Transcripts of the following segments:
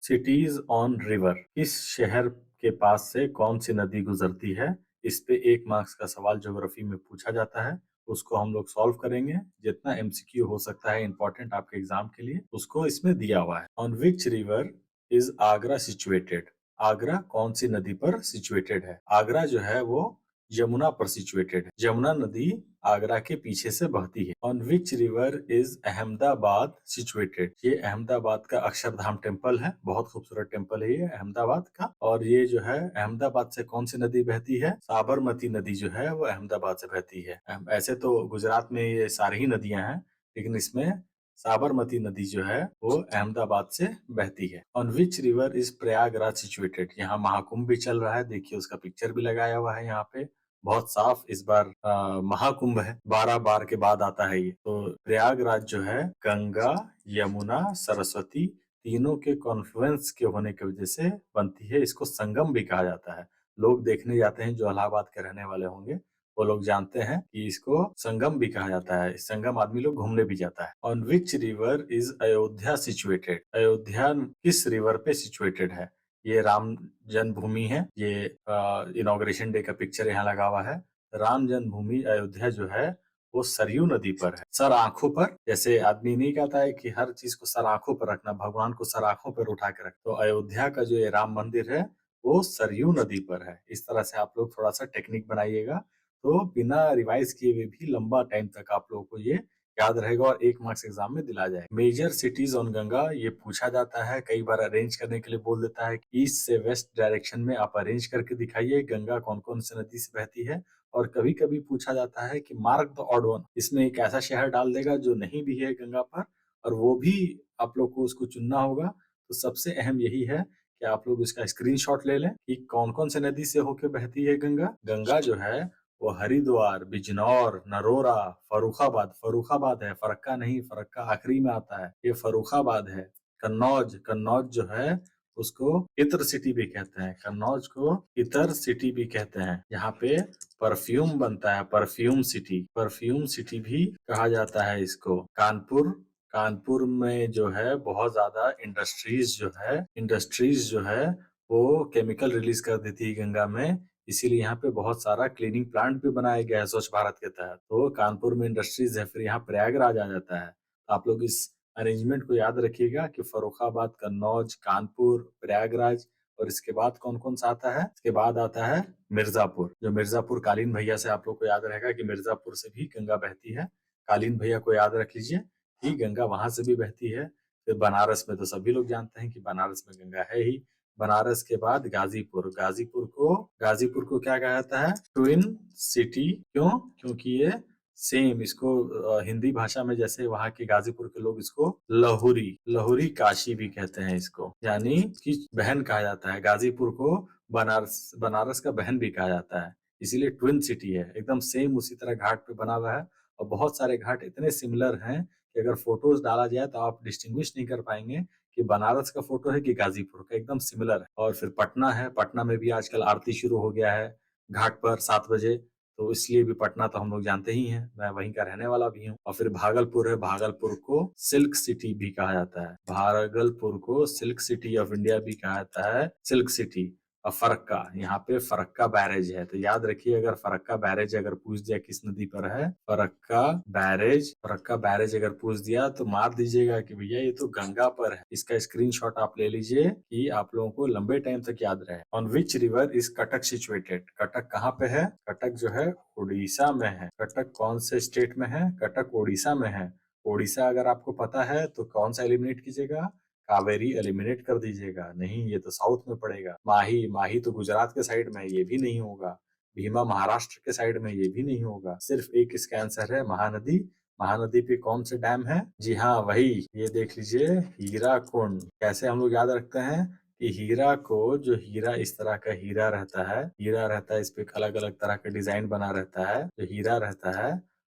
CTs on river, किस शहर के पास से कौन सी नदी गुजरती है? इस पे 1 मार्क्स का सवाल ज्योग्राफी में पूछा जाता है। उसको हम लोग सॉल्व करेंगे। जितना एमसीक्यू हो सकता है इंपॉर्टेंट आपके एग्जाम के लिए, उसको इसमें दिया हुआ है। On which river is Agra situated? Agra कौन सी नदी पर सिचुएटेड है? आगरा जो है वो यमुना पर सिचुएटेड है। यमुना नदी आगरा के पीछे से बहती है। On which river is Ahmedabad situated? ये अहमदाबाद का अक्षरधाम टेम्पल है। बहुत खूबसूरत टेम्पल है ये अहमदाबाद का। और ये जो है अहमदाबाद से कौन सी नदी बहती है? साबरमती नदी जो है वो अहमदाबाद से बहती है। ऐसे तो गुजरात में ये सारी ही नदियां हैं, लेकिन इसमें साबरमती नदी जो है वो अहमदाबाद से बहती है। On which river is Prayagraj situated? यहाँ महाकुंभ भी चल रहा है, देखिए उसका पिक्चर भी लगाया हुआ है यहाँ पे। बहुत साफ इस बार महाकुंभ है, 12 बार के बाद आता है ये। तो प्रयागराज जो है गंगा, यमुना, सरस्वती तीनों के कॉन्फ्लुएंस के होने की वजह से बनती है। इसको संगम भी कहा जाता है। लोग देखने जाते हैं जो इलाहाबाद के रहने वाले होंगे, वो लोग जानते हैं कि इसको संगम भी कहा जाता है। संगम आदमी लोग घूमने भी जाता है। On which river is Ayodhya situated? Ayodhya किस रिवर पे सिचुएटेड है? ये राम जन्मभूमि है। ये इनॉग्रेशन डे का पिक्चर यहाँ लगा हुआ है। राम जन्मभूमि अयोध्या जो है वो सरयू नदी पर है। सर आंखों पर, जैसे आदमी नहीं कहता है कि हर चीज को सर आंखों पर रखना, भगवान को सर आंखों पर उठा के रख, तो अयोध्या का जो ये राम मंदिर है वो सरयू नदी पर है। इस तरह से आप लोग थोड़ा सा टेक्निक बनाइएगा, तो बिना रिवाइज किए हुए भी लंबा टाइम तक आप लोगों को ये याद रहेगा और 1 मार्क्स एग्जाम में दिला जाएगा। मेजर सिटीज ऑन गंगा, ये पूछा जाता है, कई बार अरेंज करने के लिए बोल देता है कि ईस्ट से वेस्ट डायरेक्शन में आप अरेंज करके दिखाइए गंगा कौन कौन सी नदी से बहती है। और कभी कभी पूछा जाता है कि मार्क द ऑड वन, इसमें एक ऐसा शहर डाल देगा जो नहीं भी है गंगा पर, और वो भी आप लोग को उसको चुनना होगा। तो सबसे अहम यही है कि आप लोग इसका स्क्रीनशॉट ले लें कि कौन कौन से नदी से होके बहती है गंगा। गंगा जो है वो हरिद्वार, बिजनौर, नरोरा, फर्रुखाबाद, फर्रुखाबाद है, फरक्का नहीं, फरक्का आखिरी में आता है, ये फर्रुखाबाद है। कन्नौज, कन्नौज जो है उसको इत्र सिटी भी कहते हैं, कन्नौज को इतर सिटी भी कहते हैं। यहाँ पे परफ्यूम बनता है, परफ्यूम सिटी, परफ्यूम सिटी भी कहा जाता है इसको। कानपुर, कानपुर में जो है बहुत ज्यादा इंडस्ट्रीज जो है वो केमिकल रिलीज कर देती है गंगा में, इसीलिए यहाँ पे बहुत सारा क्लीनिंग प्लांट भी बनाया गया है स्वच्छ भारत के तहत। तो कानपुर में इंडस्ट्रीज है, फिर यहाँ प्रयागराज आ जाता है। आप लोग इस अरेंजमेंट को याद रखिएगा कि फर्रुखाबाद, कन्नौज, कानपुर, प्रयागराज, और इसके बाद कौन कौन सा आता है? इसके बाद आता है मिर्जापुर। जो मिर्जापुर कालीन भैया से आप लोग को याद रहेगा कि मिर्जापुर से भी गंगा बहती है। कालीन भैया को याद रख लीजिए कि गंगा वहां से भी बहती है। फिर बनारस में तो सभी लोग जानते हैं कि बनारस में गंगा है ही। बनारस के बाद गाजीपुर, गाजीपुर को क्या कहा जाता है? Twin city. क्यों? क्योंकि ये सेम, इसको हिंदी भाषा में जैसे वहाँ के गाजीपुर के लोग इसको लहुरी, लहुरी काशी भी कहते हैं इसको, यानी कि बहन कहा जाता है। गाजीपुर को बनारस, बनारस का बहन भी कहा जाता है, इसीलिए ट्विन सिटी है। एकदम सेम उसी तरह घाट पे बना हुआ है, और बहुत सारे घाट इतने सिमिलर हैं कि अगर फोटोज डाला जाए तो आप डिस्टिंग्विश नहीं कर पाएंगे कि बनारस का फोटो है कि गाजीपुर का, एकदम सिमिलर है। और फिर पटना है, पटना में भी आजकल आरती शुरू हो गया है घाट पर 7 बजे, तो इसलिए भी पटना तो हम लोग जानते ही हैं, मैं वहीं का रहने वाला भी हूँ। और फिर भागलपुर है, भागलपुर को सिल्क सिटी भी कहा जाता है, भागलपुर को सिल्क सिटी ऑफ इंडिया भी कहा जाता है, सिल्क सिटी। और फरक्का, यहाँ पे फरक्का बैरेज है, तो याद रखिए अगर फरक्का बैरेज अगर पूछ दिया किस नदी पर है, फरक्का बैरेज, फरक्का बैरेज अगर पूछ दिया तो मार दीजिएगा कि भैया ये तो गंगा पर है। इसका स्क्रीनशॉट आप ले लीजिए कि आप लोगों को लंबे टाइम तक याद रहे। On which river is Cuttack situated? Cuttack कहाँ पे है? कटक जो है उड़ीसा में है। कटक कौन से स्टेट में है? कटक उड़ीसा में है। उड़ीसा अगर आपको पता है तो कौन सा एलिमिनेट कीजिएगा? कावेरी एलिमिनेट कर दीजिएगा। नहीं, ये तो साउथ में पड़ेगा। माही, माही तो गुजरात के साइड में है, ये भी नहीं होगा। भीमा महाराष्ट्र के साइड में, ये भी नहीं होगा। सिर्फ एक इसका आंसर है महानदी। महानदी पे कौन से डैम है? जी हाँ, वही, ये देख लीजिए, हीरा कुंड। कैसे हम लोग याद रखते हैं कि हीरा को, जो हीरा इस तरह का हीरा रहता है, हीरा रहता है, इस पे अलग अलग तरह का डिजाइन बना रहता है, जो हीरा रहता है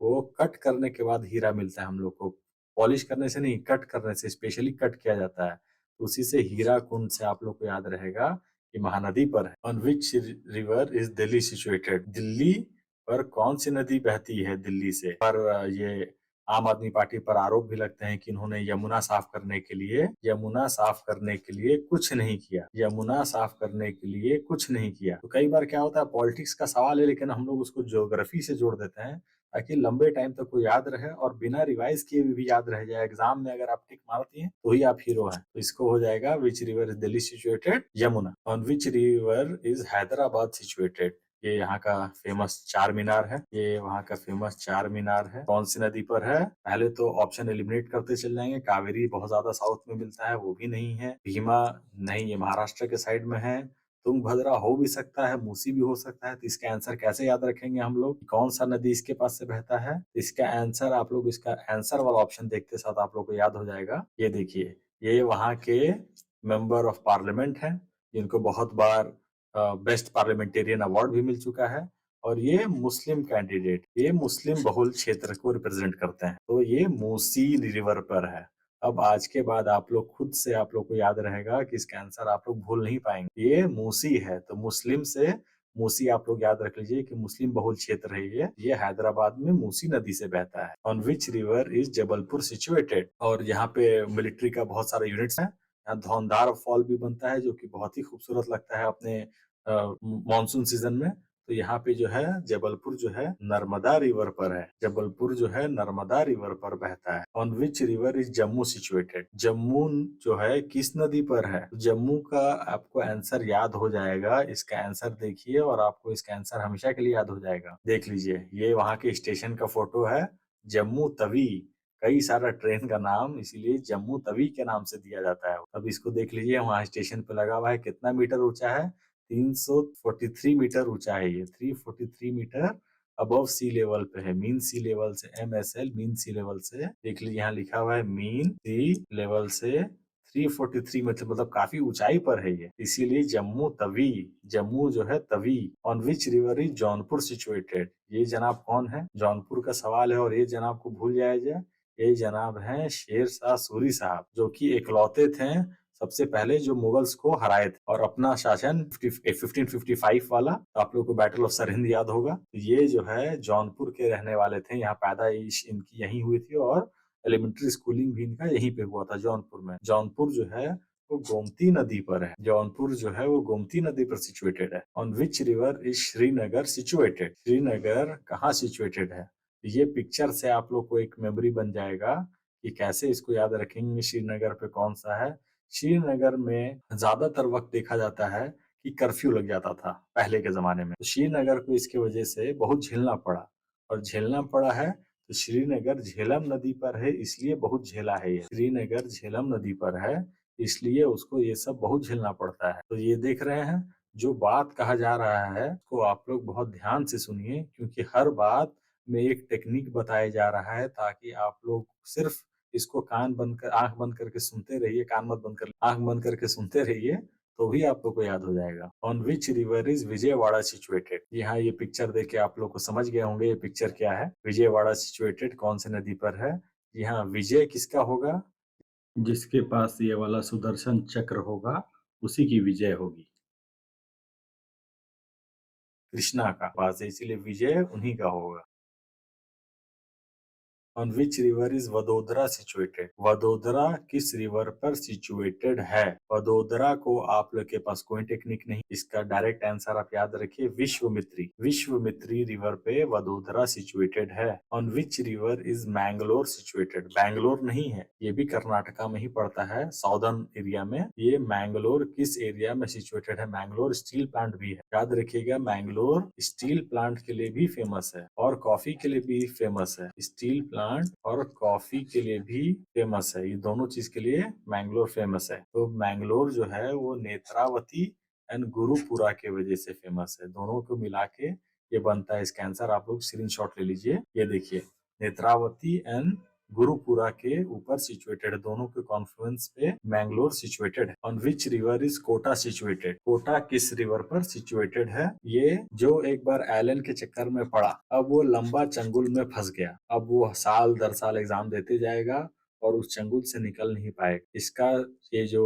वो कट करने के बाद हीरा मिलता है हम लोग को। पॉलिश करने से नहीं, कट करने से, स्पेशली कट किया जाता है, तो उसी से हीरा कुंड से आप लोग को याद रहेगा कि महानदी पर है। On which river is Delhi situated? Delhi पर कौन सी नदी बहती है दिल्ली से? पर ये आम आदमी पार्टी पर आरोप भी लगते हैं कि इन्होंने यमुना साफ करने के लिए कुछ नहीं किया, यमुना साफ करने के लिए कुछ नहीं किया। तो कई बार क्या होता है, पॉलिटिक्स का सवाल है लेकिन हम लोग उसको ज्योग्राफी से जोड़ देते हैं ताकि लंबे टाइम तक वो याद रहे और बिना रिवाइज किए भी याद रह जाए। एग्जाम में अगर आप टिक मारती हैं तो ही आप हीरो हैं। तो इसको हो जाएगा विच river is Delhi situated, Yamuna. On which river is Hyderabad situated, ये यहाँ का फेमस चार मीनार है, ये वहाँ का फेमस चार मीनार है। कौन सी नदी पर है? पहले तो ऑप्शन एलिमिनेट करते चल जाएंगे। कावेरी बहुत ज्यादा साउथ में मिलता है, वो भी नहीं है। भीमा नहीं, ये महाराष्ट्र के साइड में है। तुंगभद्रा हो भी सकता है, मूसी भी हो सकता है। तो इसका आंसर कैसे याद रखेंगे हम लोग? कौन सा नदी इसके पास से बहता है? इसका आंसर आप लोग, इसका आंसर वाला ऑप्शन देखते साथ आप लोग को याद हो जाएगा। ये देखिए, ये वहाँ के मेंबर ऑफ पार्लियामेंट हैं, जिनको बहुत बार बेस्ट पार्लियामेंटेरियन अवार्ड भी मिल चुका है। और ये मुस्लिम कैंडिडेट, ये मुस्लिम बहुल क्षेत्र को रिप्रेजेंट करते हैं। तो ये मूसी रिवर पर है। अब आज के बाद आप लोग खुद से, आप लोग को याद रहेगा कि इसका आंसर आप लोग भूल नहीं पाएंगे। ये मूसी है, तो मुस्लिम से मूसी आप लोग याद रख लीजिए कि मुस्लिम बहुल क्षेत्र है ये हैदराबाद में मूसी नदी से बहता है। On which river is Jabalpur situated, और यहाँ पे मिलिट्री का बहुत सारा यूनिट्स है। यहाँ धौंधार फॉल भी बनता है जो कि बहुत ही खूबसूरत लगता है अपने मानसून सीजन में। तो यहाँ पे जो है जबलपुर जो है नर्मदा रिवर पर है, जबलपुर जो है नर्मदा रिवर पर बहता है। On which river is Jammu situated, Jammu जो है किस नदी पर है? जम्मू का आपको आंसर याद हो जाएगा। इसका आंसर देखिए और आपको इसका आंसर हमेशा के लिए याद हो जाएगा। देख लीजिए, ये वहाँ के स्टेशन का फोटो है, जम्मू तवी। कई सारा ट्रेन का नाम इसीलिए जम्मू तवी के नाम से दिया जाता है। अब इसको देख लीजिए, वहाँ स्टेशन पे लगा हुआ है, कितना मीटर ऊंचा है? 343 मीटर ऊंचा है ये, 343 मीटर अबव सी लेवल पे है। मीन सी लेवल से, MSL मीन सी लेवल से, देख लीजिए यहाँ लिखा हुआ है मीन सी लेवल से 343 मतलब काफी ऊंचाई पर है ये, इसीलिए जम्मू तवी, जम्मू जो है Tawi. On which river is Jaunpur situated, ये जनाब कौन है? जौनपुर का सवाल है और ये जनाब को भूल जाया जाए। ये जनाब हैं शेर शाह सूरी साहब, जो कि इकलौते थे सबसे पहले जो मुगल्स को हराए थे और अपना शासन 1555 वाला, तो आप लोग को बैटल ऑफ सरहिंद याद होगा। ये जो है जौनपुर के रहने वाले थे, यहाँ पैदाइश इनकी यहीं हुई थी और एलिमेंट्री स्कूलिंग भी इनका यहीं पे हुआ था, जौनपुर में। जौनपुर जो है वो गोमती नदी पर है, जौनपुर जो है वो गोमती नदी पर सिचुएटेड है। On which river is Srinagar situated, Srinagar कहाँ सिचुएटेड है? ये पिक्चर से आप लोग को एक मेमोरी बन जाएगा कि कैसे इसको याद रखेंगे श्रीनगर पे कौन सा है। श्रीनगर में ज्यादातर वक्त देखा जाता है कि कर्फ्यू लग जाता था पहले के जमाने में, तो श्रीनगर को इसके वजह से बहुत झेलना पड़ा। और झेलना पड़ा है तो श्रीनगर झेलम नदी पर है, इसलिए बहुत झेला है ये। श्रीनगर झेलम नदी पर है इसलिए उसको ये सब बहुत झेलना पड़ता है। तो ये देख रहे हैं, जो बात कहा जा रहा है को आप लोग बहुत ध्यान से सुनिए, क्योंकि हर बात में एक टेक्निक बताया जा रहा है ताकि आप लोग सिर्फ इसको कान बंद कर, आंख बंद करके सुनते रहिए, कान मत बंद कर, आंख बंद करके सुनते रहिए, तो भी आप लोग को याद हो जाएगा। On which river is Vijayawada situated, यहाँ ये पिक्चर देख के आप लोग को समझ गए होंगे ये पिक्चर क्या है। विजयवाड़ा सिचुएटेड कौन से नदी पर है? यहाँ विजय किसका होगा? जिसके पास ये वाला सुदर्शन चक्र होगा उसी की विजय होगी। कृष्णा का पास है, इसीलिए विजय उन्हीं का होगा। On which river is Vadodara situated, Vadodara किस रिवर पर सिचुएटेड है? वडोदरा को आप लोग के पास कोई टेक्निक नहीं, इसका डायरेक्ट आंसर आप याद रखिए, विश्वामित्री, विश्वामित्री रिवर पे वडोदरा सिचुएटेड है। On which river is Mangalore situated, Bangalore नहीं है, ये भी कर्नाटका में ही पड़ता है, साउदर्न एरिया में। ये मैंगलोर किस एरिया में सिचुएटेड है? मैंगलोर स्टील प्लांट भी है, याद रखिएगा, मैंगलोर स्टील प्लांट के लिए भी फेमस है और कॉफी के लिए भी फेमस है। स्टील प्लांट और कॉफी के लिए भी फेमस है, ये दोनों चीज के लिए मैंगलोर फेमस है। तो मैंगलोर जो है वो नेत्रावती एंड गुरुपुरा के वजह से फेमस है, दोनों को मिला के ये बनता है। इसका आंसर आप लोग स्क्रीनशॉट ले लीजिए, ये देखिए, नेत्रावती एंड गुरुपुरा के ऊपर सिचुएटेड है, दोनों के कॉन्फ्लुएंस पे मैंगलोर सिचुएटेड है। On which river is Kota situated, Kota किस रिवर पर सिचुएटेड है? ये जो एक बार एलन के चक्कर में पड़ा, अब वो लंबा चंगुल में फंस गया, अब वो साल दर साल एग्जाम देते जाएगा और उस चंगुल से निकल नहीं पाएगा। इसका ये जो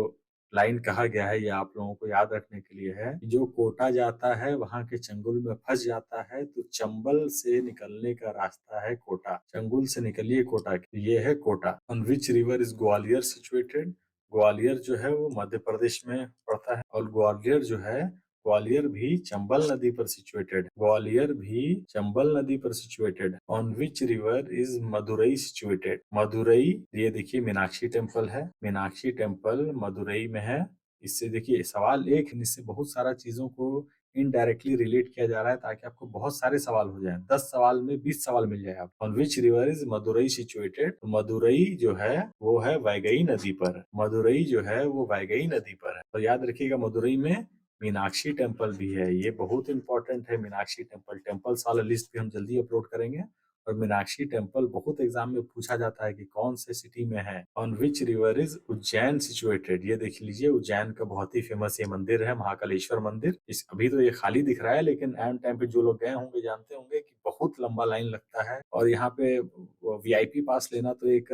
लाइन कहा गया है, ये आप लोगों को याद रखने के लिए है, कि जो कोटा जाता है वहाँ के चंगुल में फँस जाता है, तो चंबल से निकलने का रास्ता है कोटा। चंगुल से निकलिए कोटा की, ये है Kota. On which river is Gwalior situated? Gwalior जो है वो मध्य प्रदेश में पड़ता है, और ग्वालियर जो है, ग्वालियर भी चंबल नदी पर सिचुएटेड। ग्वालियर भी चंबल नदी पर situated. On which river is Madurai situated? Madurai, ये देखिए मीनाक्षी टेम्पल है, मीनाक्षी टेम्पल मदुरई में है। इससे देखिए सवाल एक है, इससे बहुत सारा चीजों को इनडायरेक्टली रिलेट किया जा रहा है, ताकि आपको बहुत सारे सवाल हो जाएं। 10 सवाल में 20 सवाल मिल जाए आपको। On which river is Madurai situated? Madurai जो है वो है वैगई नदी पर। मदुरई जो है वो वैगई नदी पर है। तो याद रखिएगा, मदुरई में मीनाक्षी टेम्पल भी है, ये बहुत इंपॉर्टेंट है। मीनाक्षी टेम्पल, टेम्पल्स वाला लिस्ट भी हम जल्दी अपलोड करेंगे। और मीनाक्षी टेम्पल बहुत एग्जाम में पूछा जाता है कि कौन से सिटी में है। On which river is Ujjain situated? ये देख लीजिए, उज्जैन का बहुत ही फेमस ये मंदिर है, महाकालेश्वर मंदिर। इस अभी तो ये खाली दिख रहा है, लेकिन एंड टाइम पे जो लोग गए होंगे जानते होंगे कि बहुत लंबा लाइन लगता है। और यहाँ पे वीआईपी पास लेना तो एक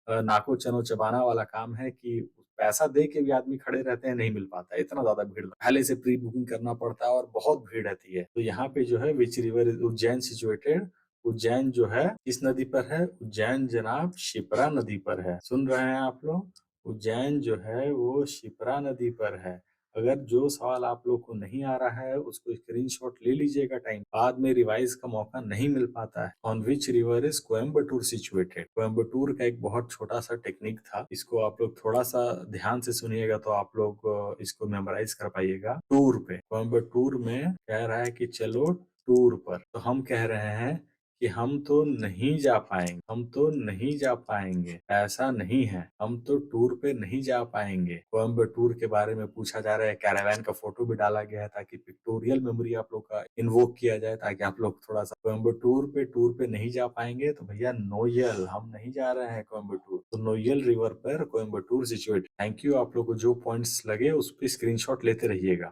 नाको चनो चबाना वाला काम है, कि पैसा दे के भी आदमी खड़े रहते हैं, नहीं मिल पाता है, इतना ज्यादा भीड़, पहले से प्री बुकिंग करना पड़ता है और बहुत भीड़ रहती है। तो यहाँ पे जो है विच river is Ujjain situated? Ujjain जो है किस नदी पर है? उज्जैन जनाब शिप्रा नदी पर है। सुन रहे हैं आप लोग? उज्जैन जो है वो शिप्रा नदी पर है। अगर जो सवाल आप लोग को नहीं आ रहा है उसको स्क्रीनशॉट ले लीजिएगा, टाइम बाद में रिवाइज का मौका नहीं मिल पाता है। On which river is Coimbatore situated? Coimbatore का एक बहुत छोटा सा टेक्निक था, इसको आप लोग थोड़ा सा ध्यान से सुनिएगा तो आप लोग इसको मेमोराइज कर पाइएगा। टूर पे, कोयम्बटूर में कह रहा है कि चलो टूर पर, तो हम कह रहे हैं कि हम तो नहीं जा पाएंगे, हम तो नहीं जा पाएंगे, ऐसा नहीं है, हम तो टूर पे नहीं जा पाएंगे। कोयम्बटूर के बारे में पूछा जा रहा है, कैरावैन का फोटो भी डाला गया है ताकि पिक्टोरियल मेमोरी आप लोग का इन्वोक किया जाए, ताकि आप लोग थोड़ा सा कोयम्बटूर पे टूर पे नहीं जा पाएंगे। तो भैया नोयल, हम नहीं जा रहे हैं कोयम्बटूर, तो नोयल रिवर पर कोयम्बटूर सिचुएट। थैंक यू, आप लोग को जो पॉइंट्स लगे उस पर स्क्रीनशॉट लेते रहिएगा।